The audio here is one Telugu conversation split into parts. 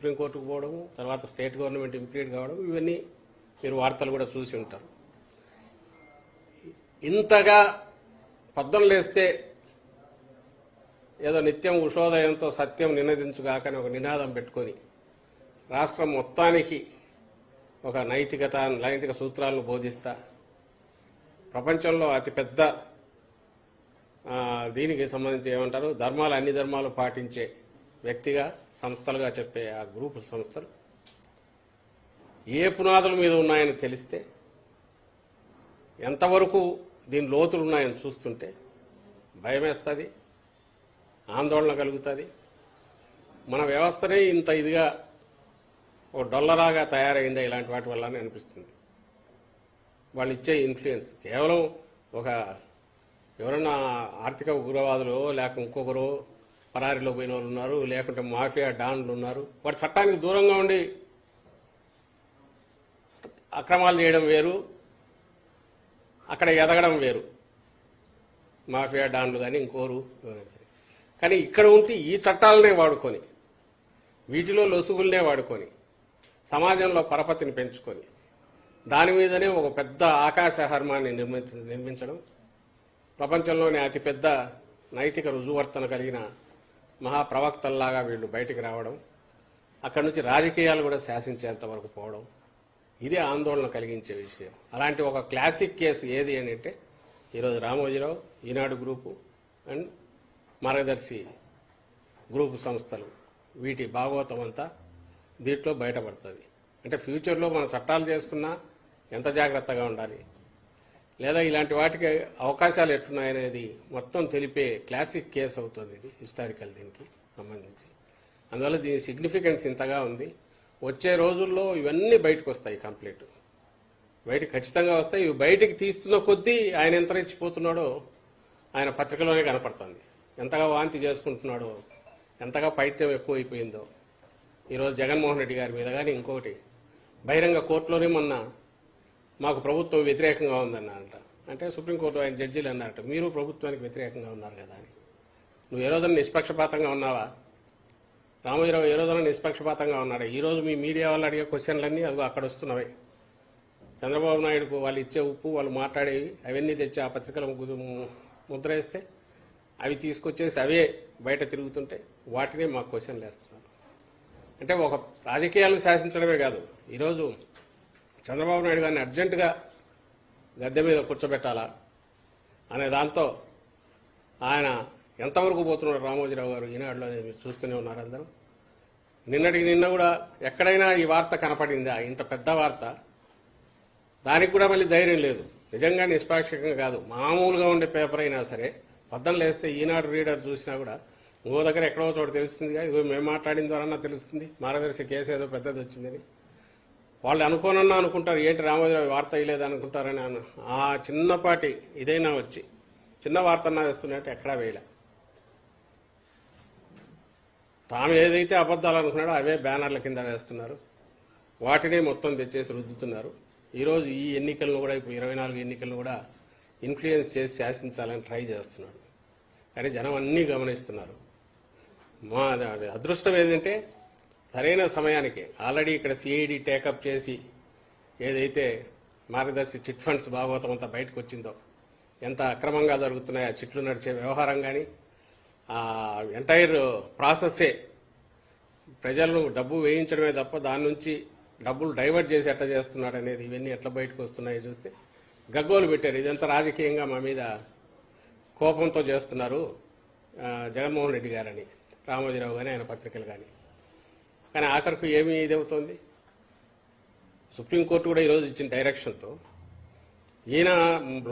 సుప్రీంకోర్టుకు పోవడం, తర్వాత స్టేట్ గవర్నమెంట్ ఇంప్లీడ్ కావడం, ఇవన్నీ మీరు వార్తలు కూడా చూసి ఉంటారు. ఇంతగా పొద్దున లేస్తే ఏదో నిత్యం ఉషోదయంతో సత్యం నినదించుగాకని ఒక నినాదం పెట్టుకొని రాష్ట్రం మొత్తానికి ఒక నైతిక సూత్రాలను బోధిస్తా ప్రపంచంలో అతిపెద్ద దీనికి సంబంధించి ఏమంటారు ధర్మాలు అన్ని ధర్మాలు పాటించే వ్యక్తిగా సంస్థలుగా చెప్పే ఆ గ్రూప్ సంస్థలు ఏ పునాదుల మీద ఉన్నాయని తెలిస్తే ఎంతవరకు దీని లోతులు ఉన్నాయని చూస్తుంటే భయమేస్తుంది, ఆందోళన కలుగుతుంది. మన వ్యవస్థనే ఇంత ఇదిగా ఒక డొల్లరాగా తయారైందా ఇలాంటి వాటి వల్ల అనిపిస్తుంది. వాళ్ళు ఇచ్చే ఇన్ఫ్లుయెన్స్ కేవలం ఒక ఎవరన్నా ఆర్థిక ఉగ్రవాదులు లేక ఇంకొకరు పరారీలో పోయిన వాళ్ళు ఉన్నారు, లేకుంటే మాఫియా డాన్లు ఉన్నారు. వాడు చట్టానికి దూరంగా ఉండి అక్రమాలు చేయడం వేరు, అక్కడ ఎదగడం వేరు. మాఫియా డాన్లు కానీ ఇంకోరు కానీ ఇక్కడ ఉంటే ఈ చట్టాలనే వాడుకొని వీటిలో లొసుగులనే వాడుకొని సమాజంలో పరపతిని పెంచుకొని దాని మీదనే ఒక పెద్ద ఆకాశ హర్మాన్ని నిర్మించడం, ప్రపంచంలోనే అతిపెద్ద నైతిక రుజువర్తన కలిగిన మహాప్రవక్తల్లాగా వీళ్ళు బయటికి రావడం, అక్కడి నుంచి రాజకీయాలు కూడా శాసించేంత వరకు పోవడం, ఇదే ఆందోళన కలిగించే విషయం. అలాంటి ఒక క్లాసిక్ కేసు ఏది అని అంటే ఈరోజు రామోజీరావు, ఈనాడు గ్రూపు అండ్ మార్గదర్శి గ్రూపు సంస్థలు వీటి భాగవతం అంతా దీంట్లో బయటపడుతుంది. అంటే ఫ్యూచర్లో మన చట్టాలు చేసుకున్నా ఎంత జాగ్రత్తగా ఉండాలి, లేదా ఇలాంటి వాటికి అవకాశాలు ఎట్లున్నాయనేది మొత్తం తెలిపే క్లాసిక్ కేసు అవుతుంది ఇది హిస్టారికల్ దీనికి సంబంధించి. అందువల్ల దీని సిగ్నిఫికెన్స్ ఇంతగా ఉంది. వచ్చే రోజుల్లో ఇవన్నీ బయటకు వస్తాయి, కంప్లీట్ బయటకు ఖచ్చితంగా వస్తాయి. ఇవి బయటికి తీస్తున్న కొద్దీ ఆయన ఎంత రెచ్చిపోతున్నాడో ఆయన పత్రికలోనే కనపడుతుంది. ఎంతగా వాంతి చేసుకుంటున్నాడో, ఎంతగా పైత్యం ఎక్కువైపోయిందో. ఈరోజు జగన్మోహన్ రెడ్డి గారి మీద కానీ ఇంకొకటి బహిరంగ కోర్టులోనే మొన్న మాకు ప్రభుత్వం వ్యతిరేకంగా ఉందన్నారట. అంటే సుప్రీంకోర్టు ఆయన జడ్జీలు అన్నారట మీరు ప్రభుత్వానికి వ్యతిరేకంగా ఉన్నారు కదా అని. నువ్వు ఏ రోజున నిష్పక్షపాతంగా ఉన్నావా? రామోజీరావు ఏ రోజున నిష్పక్షపాతంగా ఉన్నాడా? ఈ రోజు మీ మీడియా వాళ్ళు అడిగే క్వశ్చన్లన్నీ అదిగో అక్కడ వస్తున్నవే. చంద్రబాబు నాయుడుకు వాళ్ళు ఇచ్చే ఉప్పు, వాళ్ళు మాట్లాడేవి అవన్నీ తెచ్చి ఆ పత్రికల ముద్ర వేస్తే అవి తీసుకొచ్చేసి అవే బయట తిరుగుతుంటే వాటినే మాకు క్వశ్చన్లు వేస్తున్నారు. అంటే ఒక రాజకీయాలను శాసించడమే కాదు, ఈరోజు చంద్రబాబు నాయుడు గారిని అర్జెంటుగా గద్దె మీద కూర్చోబెట్టాలా అనే దాంతో ఆయన ఎంతవరకు పోతున్నాడు రామోజీరావు గారు ఈనాడులో అనేది మీరు చూస్తూనే ఉన్నారు అందరూ. నిన్నటికి నిన్న కూడా ఎక్కడైనా ఈ వార్త కనపడిందా? ఇంత పెద్ద వార్త, దానికి కూడా మళ్ళీ ధైర్యం లేదు. నిజంగా నిష్పాక్షికంగా కాదు, మామూలుగా ఉండే పేపర్ అయినా సరే పొద్దున లేస్తే ఈనాడు రీడర్ చూసినా కూడా ఇంకో దగ్గర ఎక్కడో చోట తెలుస్తుందిగా, ఇదిగో మేము మాట్లాడిన ద్వారా తెలుస్తుంది మార్గదర్శి కేసు ఏదో పెద్దది వచ్చిందని. వాళ్ళు అనుకోనన్నా అనుకుంటారు ఏంటి రామోజీరావు వార్త ఇయ్యలేదు అనుకుంటారని. ఆ చిన్నపాటి ఇదైనా వచ్చి చిన్న వార్తన్నా వేస్తున్నట్టు ఎక్కడా వేయలే. తాను ఏదైతే అబద్దాలు అనుకున్నాడో అవే బ్యానర్ల కింద వేస్తున్నారు, వాటినే మొత్తం తెచ్చేసి రుద్దుతున్నారు. ఈరోజు ఈ ఎన్నికలను కూడా ఇప్పుడు 24 ఎన్నికలను కూడా ఇన్ఫ్లుయెన్స్ చేసి శాసించాలని ట్రై చేస్తున్నాడు. కానీ జనం అన్నీ గమనిస్తున్నారు. మా అదృష్టం ఏంటంటే సరైన సమయానికి ఆల్రెడీ ఇక్కడ సిఐడి టేకప్ చేసి ఏదైతే మార్గదర్శి చిట్ ఫండ్స్ భాగవతం అంతా బయటకు వచ్చిందో, ఎంత అక్రమంగా జరుగుతున్నాయో ఆ చిట్లు నడిచే వ్యవహారం కానీ ఆ ఎంటైర్ ప్రాసెస్సే ప్రజలను డబ్బు వేయించడమే తప్ప దాని నుంచి డబ్బులు డైవర్ట్ చేసి ఎట్లా చేస్తున్నాడు అనేది ఇవన్నీ ఎట్లా బయటకు వస్తున్నాయో చూస్తే గగ్గోలు పెట్టారు. ఇదంతా రాజకీయంగా మా మీద కోపంతో చేస్తున్నారు జగన్మోహన్ రెడ్డి గారని, రామోజీరావు కానీ ఆయన పత్రికలు కానీ. కానీ ఆఖరికి ఏమి ఇదవుతోంది? సుప్రీంకోర్టు కూడా ఈరోజు ఇచ్చిన డైరెక్షన్తో ఈయన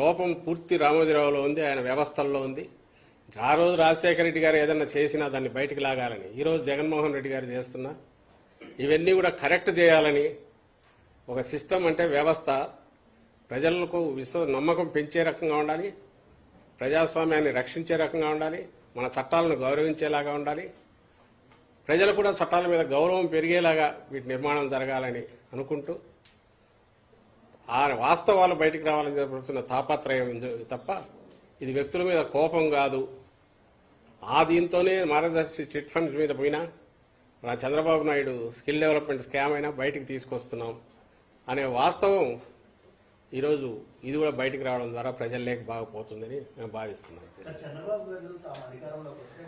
లోపం పూర్తి రామోజీరావులో ఉంది, ఆయన వ్యవస్థల్లో ఉంది. ఆ రోజు రాజశేఖర రెడ్డి గారు ఏదన్నా చేసినా దాన్ని బయటికి లాగాలని ఈరోజు జగన్మోహన్ రెడ్డి గారు చేస్తున్నా ఇవన్నీ కూడా కరెక్ట్ చేయాలని ఒక సిస్టమ్ అంటే వ్యవస్థ ప్రజలకు నమ్మకం పెంచే రకంగా ఉండాలి, ప్రజాస్వామ్యాన్ని రక్షించే రకంగా ఉండాలి, మన చట్టాలను గౌరవించేలాగా ఉండాలి, ప్రజలు కూడా చట్టాల మీద గౌరవం పెరిగేలాగా వీటి నిర్మాణం జరగాలని అనుకుంటూ ఆ వాస్తవాలు బయటికి రావాలని జరుగుతున్న తాపత్రయం తప్ప ఇది వ్యక్తుల మీద కోపం కాదు. ఆ దీంతోనే మార్గదర్శి చిట్ ఫండ్స్ మీద పోయినా మన Chandrababu Naidu skill development scam అయినా బయటికి తీసుకొస్తున్నాం అనే వాస్తవం ఈరోజు ఇది కూడా బయటికి రావడం ద్వారా ప్రజల్లోకి బాగా పోతుందని మేము భావిస్తున్నాం. చంద్రబాబు గారు తాము అధికారంలోకి వస్తే